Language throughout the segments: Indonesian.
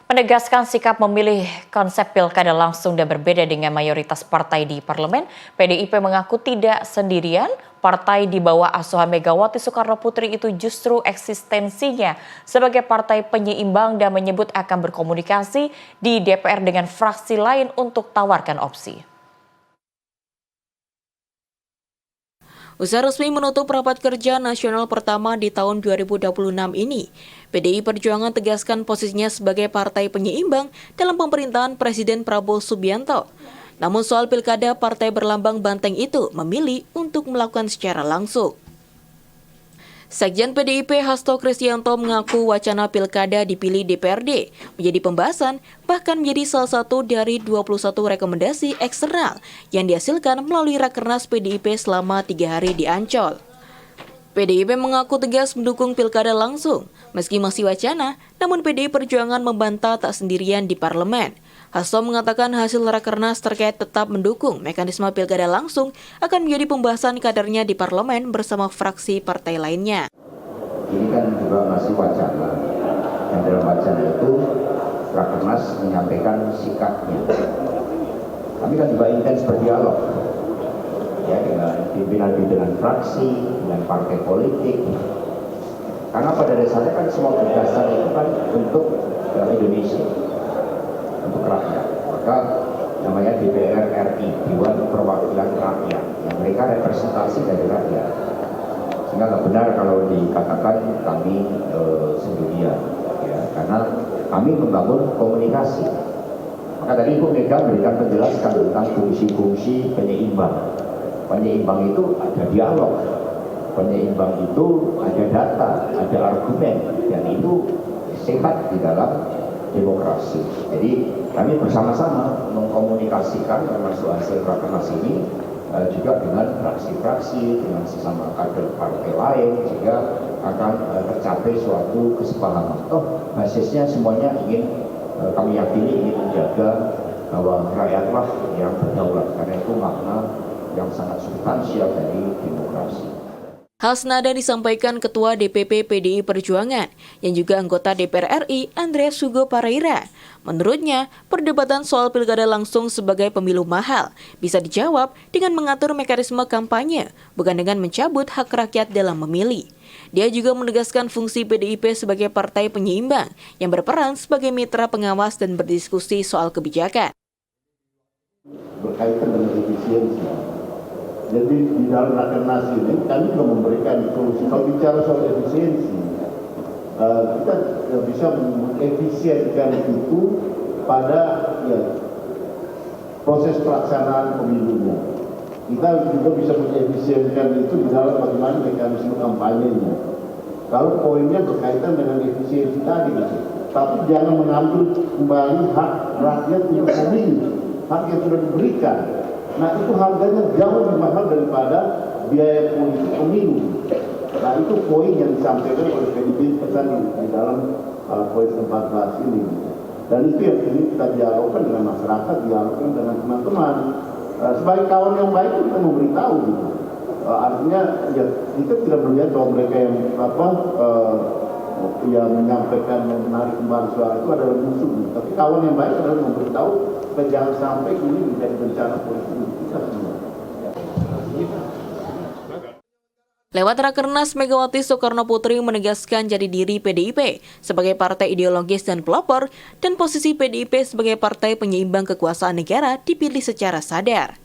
Menegaskan sikap memilih konsep pilkada langsung dan berbeda dengan mayoritas partai di parlemen, PDIP mengaku tidak sendirian. Partai di bawah asuhan Megawati Soekarno Putri itu justru eksistensinya sebagai partai penyeimbang dan menyebut akan berkomunikasi di DPR dengan fraksi lain untuk tawarkan opsi. Usai resmi menutup rapat kerja nasional pertama di tahun 2026 ini, PDI Perjuangan tegaskan posisinya sebagai partai penyeimbang dalam pemerintahan Presiden Prabowo Subianto. Namun soal pilkada, partai berlambang banteng itu memilih untuk melakukan secara langsung. Sekjen PDIP Hasto Kristianto mengaku wacana pilkada dipilih DPRD menjadi pembahasan, bahkan menjadi salah satu dari 21 rekomendasi eksternal yang dihasilkan melalui Rakernas PDIP selama 3 hari di Ancol. PDIP mengaku tegas mendukung pilkada langsung. Meski masih wacana, namun PDI Perjuangan membantah tak sendirian di parlemen. Hasto mengatakan hasil Rakernas terkait tetap mendukung mekanisme pilkada langsung akan menjadi pembahasan kadernya di parlemen bersama fraksi partai lainnya. Ini kan juga masih wacana, dan dalam wacana itu Rakernas menyampaikan sikapnya. Kami kan juga intens berdialog ya dengan pimpinan fraksi, dengan partai politik. Karena pada dasarnya kan semua gagasan itu kan untuk Indonesia, untuk rakyat. Maka namanya DPR RI, Dewan Perwakilan Rakyat, yang mereka representasi dari rakyat. Sehingga nggak benar kalau dikatakan kami sendirian, ya, karena kami membangun komunikasi. Maka tadi Ibu Mega memberikan penjelasan tentang fungsi-fungsi penyeimbang. Penyeimbang itu ada dialog, penyeimbang itu ada data, ada argumen, dan itu sehat di dalam demokrasi. Jadi kami bersama-sama mengkomunikasikan termasuk hasil Rakernas ini juga dengan fraksi-fraksi, dengan sesama kader partai lain, sehingga akan tercapai suatu kesepahaman. Basisnya semuanya ingin, kami yakini ingin menjaga bahwa rakyatlah yang berdaulat, karena itu makna yang sangat substansial dari demokrasi. Hal senada disampaikan Ketua DPP PDI Perjuangan yang juga anggota DPR RI Andreas Hugo Pareira. Menurutnya, perdebatan soal pilkada langsung sebagai pemilu mahal bisa dijawab dengan mengatur mekanisme kampanye, bukan dengan mencabut hak rakyat dalam memilih. Dia juga menegaskan fungsi PDIP sebagai partai penyeimbang yang berperan sebagai mitra pengawas dan berdiskusi soal kebijakan. Berkaitan dengan efisiensi. Jadi di dalam Rakernas ini kami juga memberikan solusi. Kalau bicara soal efisiensi, kita bisa mengefisienkan itu pada proses pelaksanaan pemilunya. Kita juga bisa mengefisienkan itu di dalam bagaimana mekanisme kampanyenya. Kalau poinnya berkaitan dengan efisiensi tadi, tapi jangan mengambil kembali hak rakyat untuk memilih, hak yang sudah diberikan. Nah, itu harganya jauh lebih mahal daripada biaya politik pemilu. Nah, itu poin yang disampaikan oleh PDIP di dalam poin 14 ini. Dan itu yang ini kita dialogkan dengan masyarakat, dialogkan dengan teman-teman. Sebagai kawan yang baik kita memberitahu gitu. Artinya ya, kita tidak melihat bahwa mereka yang menyampaikan menarik kembali suara itu adalah musuh. Tapi kawan yang baik adalah memberitahu supaya jangan sampai ini menjadi bencana politik kita semua. Lewat Rakernas, Megawati Soekarno Putri menegaskan jati diri PDIP sebagai partai ideologis dan pelopor, dan posisi PDIP sebagai partai penyeimbang kekuasaan negara dipilih secara sadar.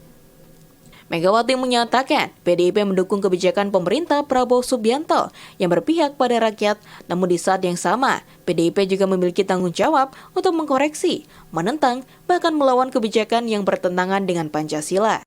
Megawati menyatakan PDIP mendukung kebijakan pemerintah Prabowo Subianto yang berpihak pada rakyat, namun di saat yang sama, PDIP juga memiliki tanggung jawab untuk mengkoreksi, menentang, bahkan melawan kebijakan yang bertentangan dengan Pancasila.